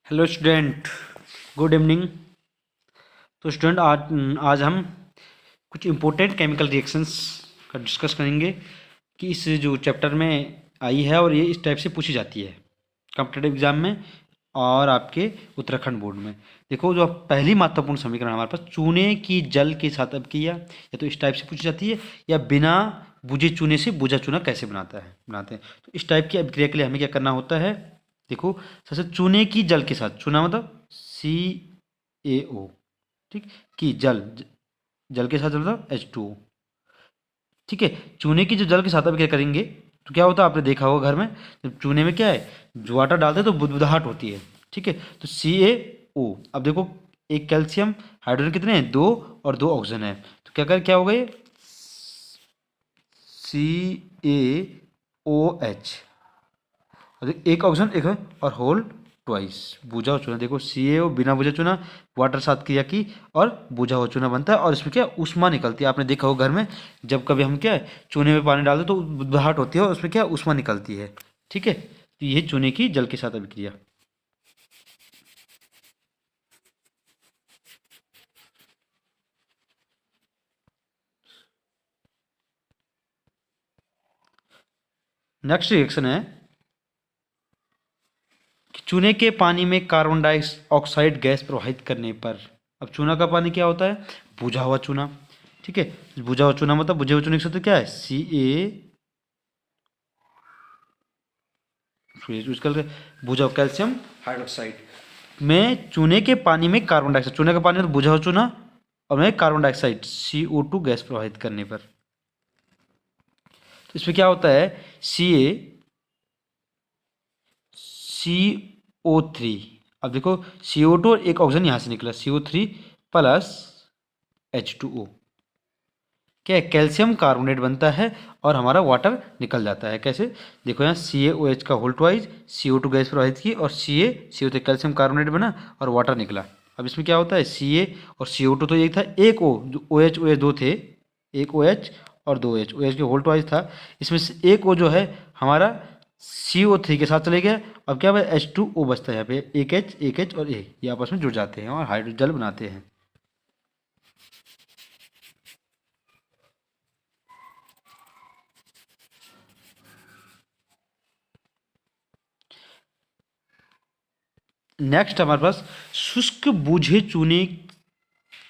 Hello student, good evening. तो student आज हम कुछ इम्पोर्टेंट केमिकल रिएक्शंस का डिस्कस करेंगे कि इस जो चैप्टर में आई है और ये इस टाइप से पूछी जाती है कॉम्पिटेटिव एग्जाम में और आपके उत्तराखंड बोर्ड में। देखो, जो पहली महत्वपूर्ण समीकरण हमारे पास चूने की जल के साथ अब किया या तो इस टाइप से पूछी जाती है, या बिना बुझे चूने से बुझा चूना कैसे बनाते हैं। तो इस टाइप की अभिक्रिया के लिए हमें क्या करना होता है। देखो, सबसे चूने की जल के साथ, चूना मतलब CaO, ठीक, की जल के साथ मतलब H2O। ठीक है, चूने की जो जल के साथ अब क्या करेंगे तो क्या होता है, आपने देखा होगा घर में, जब चूने में क्या है, जो वाटर डालते हैं तो बुदबुदाहट होती है। ठीक है, तो CaO, अब देखो, एक कैल्शियम, हाइड्रोजन कितने हैं, दो, और दो ऑक्सीजन है, तो क्या होगा ये CaOH, एक ऑक्सीजन एक है, और होल ट्वाइस बूझा हुआ चूना। देखो, CaO बिना बुझा चूना, वाटर साथ क्रिया की और बुझा हुआ चूना बनता है, और इसमें क्या ऊष्मा निकलती है। आपने देखा होगा घर में, जब कभी हम क्या है चूने में पानी डालते तो बुदबुदाहट होती है और उसमें क्या ऊष्मा निकलती है। ठीक है, तो ये चूने की जल के साथ अभिक्रिया। नेक्स्ट रिएक्शन है कि चूने के पानी में कार्बन डाइऑक्साइड गैस प्रवाहित करने पर। अब चूना का पानी क्या होता है, बुझा हुआ चूना। ठीक है, बुझा हुआ चूना मतलब बुझे हुए चूने के साथ क्या है उसका बुझा हुआ कैल्शियम हाइड्रोक्साइड में चूने के पानी में कार्बन डाइऑक्साइड, चूने का पानी मतलब बुझा हुआ चूना, और में कार्बन डाइऑक्साइड CO2 गैस प्रवाहित करने पर। तो इसमें क्या होता है, CO3। अब देखो, CO2 और एक ऑक्सीजन यहाँ से निकला, CO3 प्लस H2O, क्या है, कैल्शियम कार्बोनेट बनता है और हमारा वाटर निकल जाता है। कैसे, देखो यहाँ CaOH का होल ट्वाइज, CO2 गैस प्रवाहित की और CO3 कैल्शियम कार्बोनेट बना और वाटर निकला। अब इसमें क्या होता है, Ca और CO2 तो एक था, एक O जो OH दो थे, एक OH और दो OH के होल ट्वाइज था। इसमें से एक O जो है हमारा CO3 के साथ चले गया। अब क्या है, H2O बचता है यहाँ पे, एक H और ये आपस में जुड़ जाते हैं और हाइड्रोजल बनाते हैं। नेक्स्ट हमारे पास शुष्क बूझे चूने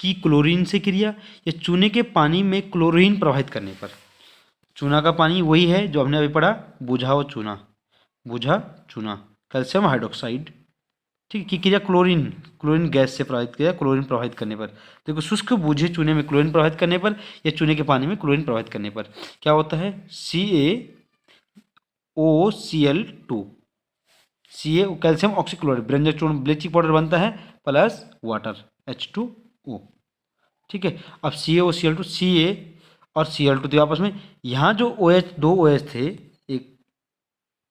की क्लोरीन से क्रिया, या चूने के पानी में क्लोरीन प्रवाहित करने पर। चूना का पानी वही है जो हमने अभी पढ़ा, बुझा हुआ चूना, बुझा चूना, कैल्शियम हाइड्रोक्साइड, ठीक, की क्रिया क्लोरीन, क्लोरीन गैस से प्रवाहित किया, क्लोरीन प्रवाहित करने पर। देखो, शुष्क बूझे चूने में क्लोरीन प्रवाहित करने पर या चूने के पानी में क्लोरीन प्रवाहित करने पर क्या होता है, CaOCl2, कैल्शियम ऑक्सीक्लोराइड, ब्रेंजर चूर्ण ब्लीचिंग पाउडर बनता है, प्लस वाटर H2O। ठीक है, अब CaOCl2, Ca और Cl2 थे आपस में। यहाँ जो OH, दो OH थे, एक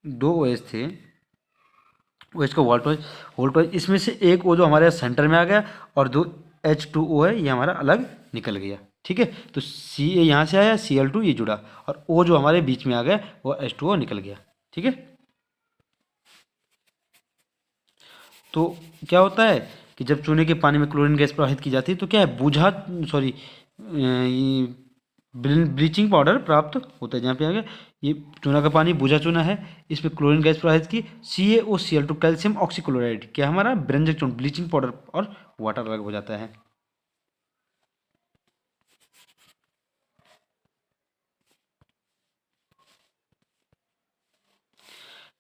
दो OH थे, OH का वोल्ट, इसमें से एक O जो हमारे सेंटर में आ गया, और दो H2O है ये हमारा अलग निकल गया। ठीक है, तो Ca यहाँ से आया, Cl2 ये जुड़ा, और O जो हमारे बीच में आ गया वो H2O निकल गया। ठीक है, तो क्या होता है कि जब चूने के पानी में क्लोरीन गैस प्रवाहित की जाती है तो क्या है, बूझा, सॉरी, ब्लीचिंग पाउडर प्राप्त होता है। जहाँ पे आ गया, ये चूना का पानी बूझा चूना है, इसमें क्लोरीन गैस प्रवाहित की, CaOCl2 कैल्शियम ऑक्सीक्लोराइड, क्या हमारा ब्रेंजक चूर्ण ब्लीचिंग पाउडर और वाटर अलग हो जाता है।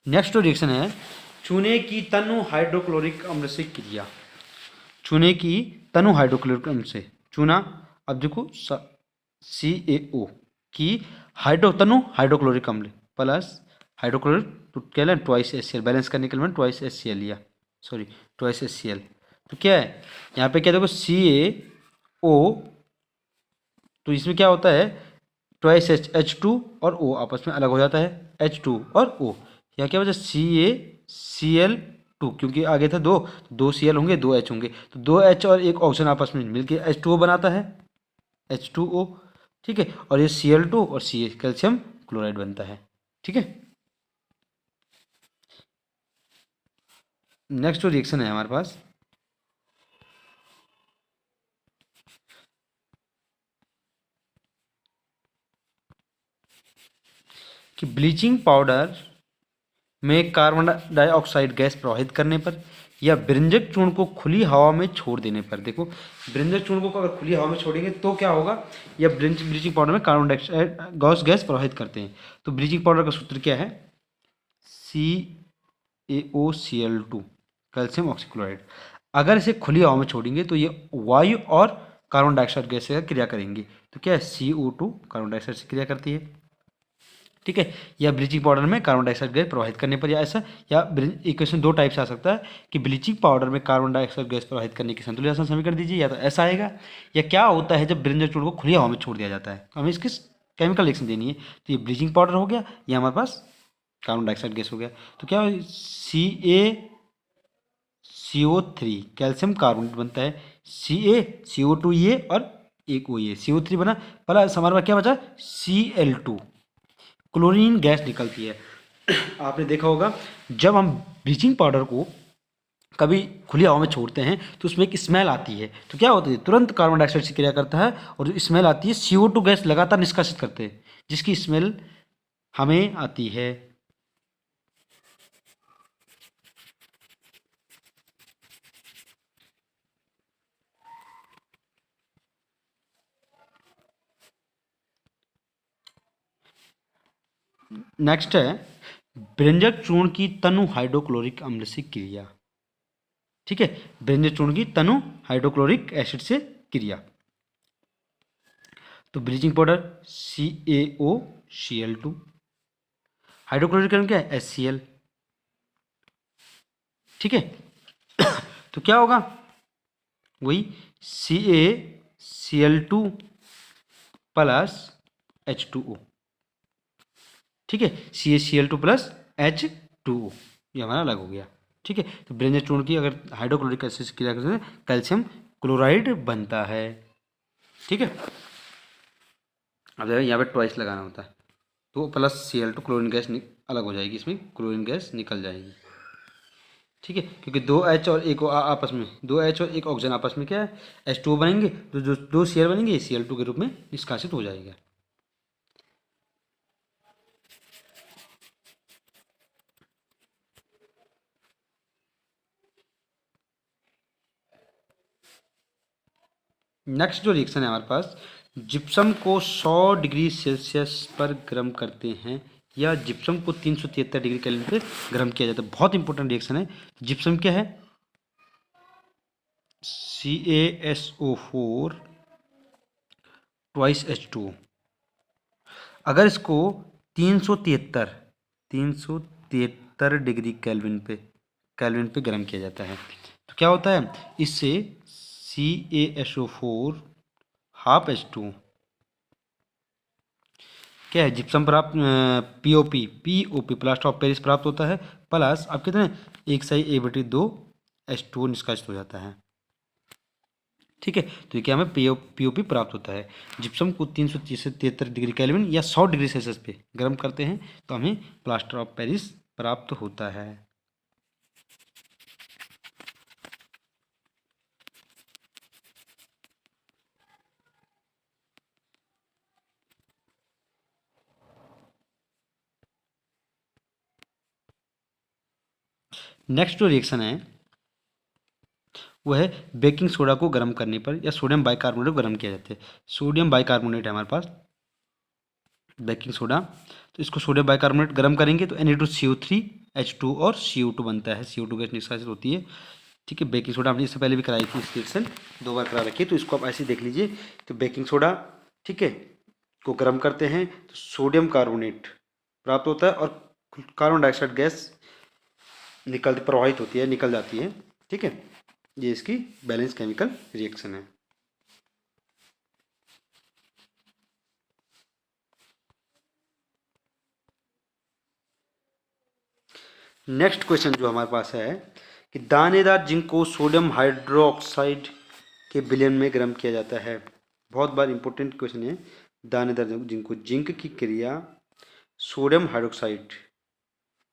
नेक्स्ट रिएक्शन है चूने की तनु हाइड्रोक्लोरिक अम्ल से क्रिया। चूने की तनु हाइड्रोक्लोरिक अम्ल से, चूना, अब देखो CaO की तनु हाइड्रोक्लोरिक अम्ल प्लस हाइड्रोक्लोरिक, तो क्या है, ट्वाइस HCl, बैलेंस करने के लिए मैंने ट्वाइस HCl लिया, सॉरी ट्वाइस HCl। तो क्या है, यहाँ पे क्या देखो CaO, तो इसमें क्या होता है, ट्वाइस H2 और O आपस में अलग हो जाता है, H2 और O। यहाँ क्या वजह, CaCl2, क्योंकि आगे था दो, दो Cl होंगे, दो H होंगे, तो दो H और एक ऑक्सीजन आपस में मिलके H2O बनाता है, H2O। ठीक है, और ये Cl2 और Ca कैल्शियम क्लोराइड बनता है। ठीक है, नेक्स्ट जो रिएक्शन है हमारे पास, कि ब्लीचिंग पाउडर में कार्बन डाइऑक्साइड गैस प्रवाहित करने पर या ब्रंजक चूर्ण को खुली हवा में छोड़ देने पर। देखो, ब्रंजक चूर्ण को अगर खुली हवा में छोड़ेंगे तो क्या होगा, या ब्लीचिंग पाउडर में कार्बन डाइऑक्साइड गैस प्रवाहित करते हैं। तो ब्लीचिंग पाउडर का सूत्र क्या है, CaOCl2, कैल्शियम ऑक्सीक्लोराइड। अगर इसे खुली हवा में छोड़ेंगे तो ये वायु और कार्बन डाइऑक्साइड गैस से क्रिया करेंगी। तो क्या है, CO2 कार्बन डाइऑक्साइड से क्रिया करती है, ठीक है। या ब्लीचिंग पाउडर में कार्बन डाइऑक्साइड गैस प्रवाहित करने पर, या ऐसा, या इक्वेशन दो टाइप से आ सकता है कि ब्लीचिंग पाउडर में कार्बन डाइऑक्साइड गैस प्रवाहित करने की संतुलित आसान समीकरण दीजिए, या तो ऐसा आएगा, या क्या होता है जब ब्रिंजल चूर्ण को खुली हवा में छोड़ दिया जाता है तो हमें इसकी केमिकल रिएक्शन देनी है। तो ये ब्लीचिंग पाउडर हो गया, या हमारे पास कार्बन डाइऑक्साइड गैस हो गया। तो क्या CaCO3 कैल्शियम कार्बोनेट बनता है, CaCO2 ये और एक वो ये CO3 बना, प्लस हमारे पास क्या बचा, Cl2 क्लोरीन गैस निकलती है। आपने देखा होगा जब हम ब्लीचिंग पाउडर को कभी खुली हवा में छोड़ते हैं तो उसमें एक स्मेल आती है, तो क्या होता है, तुरंत कार्बन डाइऑक्साइड से क्रिया करता है और जो स्मेल आती है CO2 गैस लगातार निष्कासित करते हैं, जिसकी स्मेल हमें आती है। नेक्स्ट है ब्रेंजक चूर्ण की तनु हाइड्रोक्लोरिक अम्ल से क्रिया, ठीक है। ब्रेंजक चूर्ण की तनु हाइड्रोक्लोरिक एसिड से क्रिया। तो ब्लीचिंग पाउडर CaOCl2, हाइड्रोक्लोरिक अम्ल क्या है, HCl, ठीक है। तो क्या होगा, वही CaCl2 प्लस H2O, ठीक है। CaCl2 प्लस H2O, ये हमारा अलग हो गया, ठीक है। तो ब्रेंजक चूर्ण की अगर हाइड्रोक्लोरिक एसिड से क्रिया करते हैं कैल्शियम क्लोराइड बनता है, ठीक है। अब देखो यहाँ पे ट्वाइस लगाना होता है, तो प्लस Cl2 क्लोरीन गैस अलग हो जाएगी, इसमें क्लोरीन गैस निकल जाएगी, ठीक है। क्योंकि दो H और एक आपस में, दो H और एक ऑक्सीजन आपस में क्या है, H2O बनेंगे, तो जो दो Cl बनेंगे Cl2 के रूप में निष्कासित हो जाएगा। नेक्स्ट जो रिएक्शन है हमारे पास, जिप्सम को 100 डिग्री सेल्सियस पर गर्म करते हैं या जिप्सम को 373 डिग्री केल्विन पे गर्म किया जाता है। बहुत इंपॉर्टेंट रिएक्शन है। जिप्सम क्या है, CaSO4 ट्वाइस H2O। अगर इसको 373 डिग्री केल्विन पे गर्म किया जाता है तो क्या होता है, इससे CaSO4 हाफ H2 क्या है, जिप्सम प्राप्त, पीओपी प्लास्टर ऑफ पेरिस प्राप्त होता है, प्लस आप कितने, 1/2 H2O निष्कासित हो जाता है, ठीक है। तो ये क्या हमें पीओपी प्राप्त होता है। जिप्सम को 373 डिग्री केल्विन या 100 डिग्री सेल्सियस पे गर्म करते हैं तो हमें प्लास्टर ऑफ पेरिस प्राप्त होता है। नेक्स्ट जो रिएक्शन है वो है बेकिंग सोडा को गर्म करने पर या सोडियम बाइकार्बोनेट को गर्म किया जाता है। सोडियम बाइकार्बोनेट है हमारे पास बेकिंग सोडा, तो इसको सोडियम बाइकार्बोनेट गर्म करेंगे तो Na2CO3 H2 और CO2 बनता है, CO2 गैस निष्कासित होती है, ठीक है। बेकिंग सोडा हमने इससे पहले भी कराई थी, इस रिएक्शन 2 बार करा रखी है, तो इसको आप ऐसे ही देख लीजिए। तो बेकिंग सोडा, ठीक है, को गर्म करते हैं तो सोडियम कार्बोनेट प्राप्त होता है और कार्बन डाइऑक्साइड गैस प्रवाहित होती है, निकल जाती है, ठीक है। ये इसकी बैलेंस केमिकल रिएक्शन है। नेक्स्ट क्वेश्चन जो हमारे पास है कि दानेदार जिंक को सोडियम हाइड्रोक्साइड के विलयन में गर्म किया जाता है। बहुत बार इंपॉर्टेंट क्वेश्चन है। दानेदार जिंक को, जिंक की क्रिया सोडियम हाइड्रोक्साइड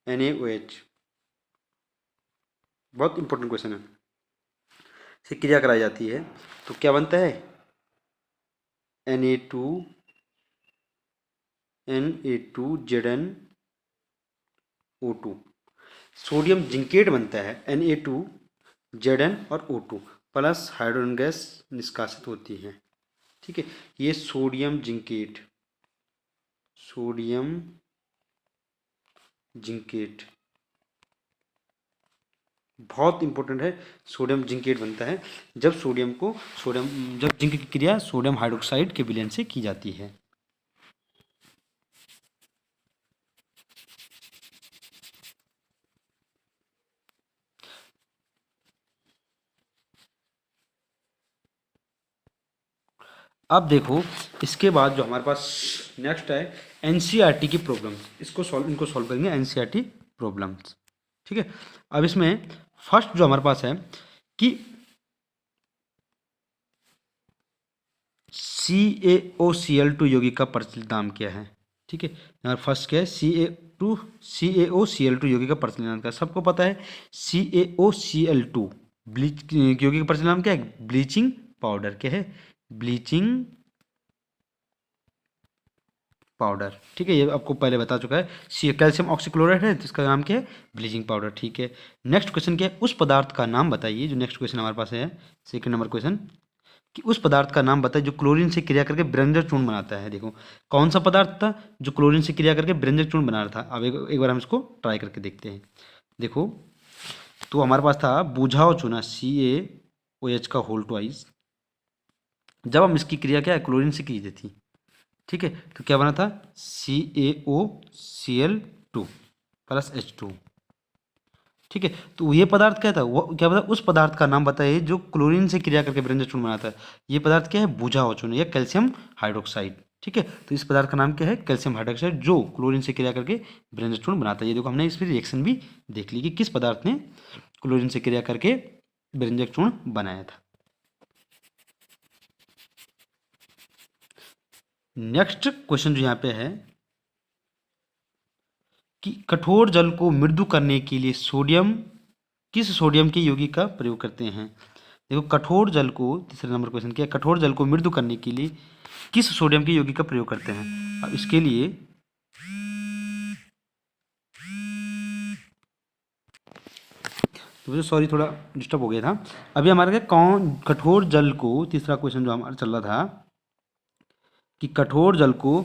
NaOH बहुत इंपॉर्टेंट क्वेश्चन है। इसकी क्रिया कराई जाती है तो क्या बनता है, Na2ZnO2। सोडियम जिंकेट बनता है Na2Zn और O2 प्लस हाइड्रोजन गैस निष्कासित होती है। ठीक है, ये सोडियम जिंकेट बहुत इंपॉर्टेंट है। सोडियम जिंकेट बनता है जब जब जिंक की क्रिया सोडियम हाइड्रोक्साइड के विलयन से की जाती है। अब देखो इसके बाद जो हमारे पास नेक्स्ट है एनसीईआरटी की प्रॉब्लम्स, इनको सॉल्व करेंगे एनसीईआरटी प्रॉब्लम्स। ठीक है, अब इसमें फर्स्ट जो हमारे पास है कि CaOCl2 यौगिक का प्रचलित नाम क्या है। ठीक है, यहाँ फर्स्ट क्या है, CaOCl2 यौगिक का प्रचलित नाम क्या है। सबको पता है CaOCl2 ब्लीच यौगिक का प्रचलित नाम क्या है, ब्लीचिंग पाउडर। क्या है, ब्लीचिंग पाउडर। ठीक है, ये आपको पहले बता चुका है। कैल्शियम ऑक्सीक्लोराइड है जिसका नाम क्या है, ब्लीचिंग पाउडर। ठीक है, नेक्स्ट क्वेश्चन क्या है, उस पदार्थ का नाम बताइए। जो नेक्स्ट क्वेश्चन हमारे पास है सेकंड नंबर क्वेश्चन, कि उस पदार्थ का नाम बताइए जो क्लोरीन से क्रिया करके ब्रंजक चूर्ण बनाता है। देखो कौन सा पदार्थ था जो क्लोरीन से क्रिया करके ब्रंजक चूर्ण बना रहा था। अब एक बार हम इसको ट्राई करके देखते हैं। देखो तो हमारे पास था बुझाओ चूना CaOH का होल ट्वाइस। जब हम इसकी क्रिया क्या है, क्लोरीन से की थी। ठीक है, तो क्या बना था, CaOCl2 प्लस H2। ठीक है, तो ये पदार्थ क्या था, वो क्या बता, उस पदार्थ का नाम बताइए जो क्लोरीन से क्रिया करके ब्रंजक चूर्ण बनाता है। ये पदार्थ क्या है, बुझाओ चूर्ण या कैल्शियम हाइड्रोक्साइड। ठीक है, तो इस पदार्थ का नाम क्या है, कैल्शियम हाइड्रोक्साइड, जो क्लोरीन से क्रिया करके ब्रंजक चूर्ण बनाता है। ये देखो हमने इस पर रिएक्शन भी देख ली कि किस पदार्थ ने क्लोरीन से क्रिया करके ब्रंजक चूर्ण बनाया था। नेक्स्ट क्वेश्चन जो यहाँ पे है कि कठोर जल को मृदु करने के लिए किस सोडियम के यौगिक का प्रयोग करते हैं। देखो कठोर जल को, तीसरे नंबर क्वेश्चन क्या है, कठोर जल को मृदु करने के लिए किस सोडियम के यौगिक का प्रयोग करते हैं। अब इसके लिए तो सॉरी थोड़ा डिस्टर्ब हो गया था। अभी हमारे कठोर जल को, तीसरा क्वेश्चन जो हमारा चल रहा था कि कठोर जल को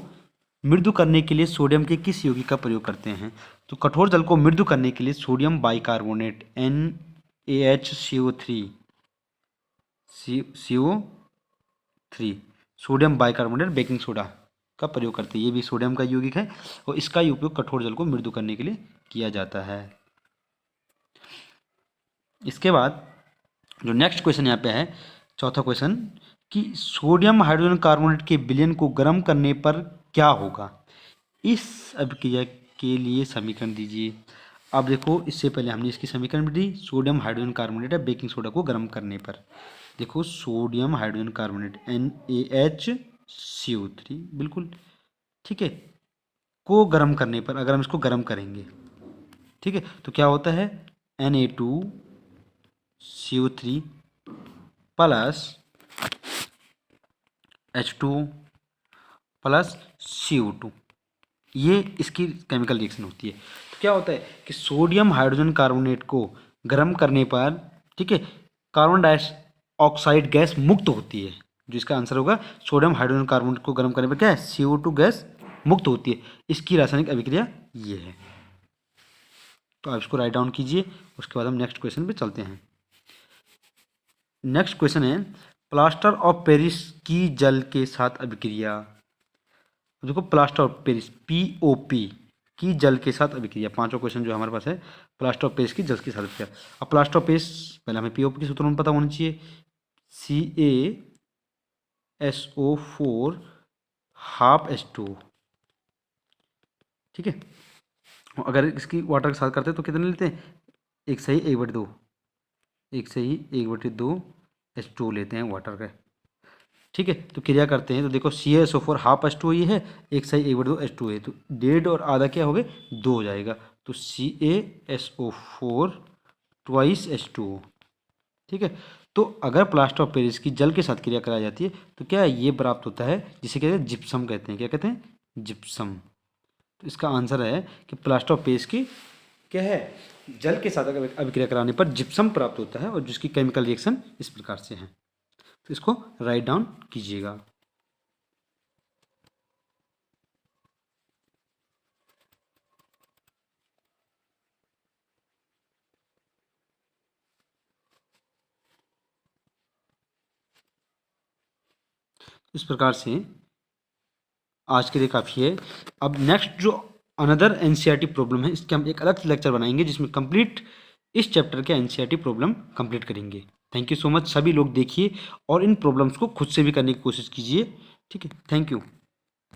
मृदु करने के लिए सोडियम के किस यौगिक का प्रयोग करते हैं। तो कठोर जल को मृदु करने के लिए sodium bicarbonate NaHCO3 sodium bicarbonate baking soda का प्रयोग करते हैं। ये भी सोडियम का यौगिक है और इसका ही उपयोग कठोर जल को मृदु करने के लिए किया जाता है। इसके बाद जो नेक्स्ट क्वेश्चन यहाँ पे है, चौथा क्वेश्चन, कि सोडियम हाइड्रोजन कार्बोनेट के विलयन को गर्म करने पर क्या होगा। इस अभिक्रिया के लिए समीकरण दीजिए। अब देखो इससे पहले हमने इसकी समीकरण भी दी, सोडियम हाइड्रोजन कार्बोनेट है बेकिंग सोडा को गर्म करने पर। देखो सोडियम हाइड्रोजन कार्बोनेट NaHCO3 बिल्कुल, ठीक है, को गर्म करने पर, अगर हम इसको गर्म करेंगे, ठीक है, तो क्या होता है, Na2CO3 plus H2 plus CO2, ये इसकी केमिकल रिएक्शन होती है। तो क्या होता है कि सोडियम हाइड्रोजन कार्बोनेट को गर्म करने पर, ठीक है, कार्बन डाइऑक्साइड गैस मुक्त होती है। जो इसका आंसर होगा, सोडियम हाइड्रोजन कार्बोनेट को गर्म करने पर क्या है, CO2 गैस मुक्त होती है। इसकी रासायनिक अभिक्रिया ये है। तो आप इसको राइट डाउन कीजिए, उसके बाद हम नेक्स्ट क्वेश्चन पे चलते हैं। नेक्स्ट क्वेश्चन है प्लास्टर ऑफ पेरिस की जल के साथ अभिक्रिया। देखो प्लास्टर ऑफ पेरिस POP की जल के साथ अभिक्रिया, पांचों क्वेश्चन जो हमारे पास है, प्लास्टर ऑफ पेरिस की जल के साथ अभिक्रिया। अब प्लास्टर ऑफ पेरिस पहले हमें POP के सूत्र में पता होना चाहिए, CaSO4 हाफ H2। ठीक है, अगर इसकी वाटर के साथ करते हैं तो कितने लेते हैं, 1/2 H2 लेते हैं वाटर का। ठीक है, तो क्रिया करते हैं तो देखो CaSO4 हाफ H2 ये है, 1/2 H2 है, तो 1.5 और आधा क्या हो गए, 2 हो जाएगा। तो CaSO4 ट्वाइस H2O। ठीक है, तो अगर प्लास्टर ऑफ पेरिस की जल के साथ क्रिया कराई जाती है तो क्या ये प्राप्त होता है, जिसे कहते हैं जिप्सम कहते हैं। क्या कहते हैं? जिप्सम। तो इसका आंसर है कि प्लास्टर ऑफ पेरिस की क्या है, जल के साथ अगर अभिक्रिया कराने पर जिप्सम प्राप्त होता है और जिसकी केमिकल रिएक्शन इस प्रकार से है। तो इसको राइट डाउन कीजिएगा। इस प्रकार से आज के लिए काफ़ी है। अब नेक्स्ट जो अनदर एनसीईआरटी प्रॉब्लम है, इसके हम एक अलग लेक्चर बनाएंगे जिसमें कंप्लीट इस चैप्टर के एनसीईआरटी प्रॉब्लम कंप्लीट करेंगे। Thank you so much. सभी लोग देखिए और इन प्रॉब्लम्स को खुद से भी करने की कोशिश कीजिए। ठीक है, थैंक यू।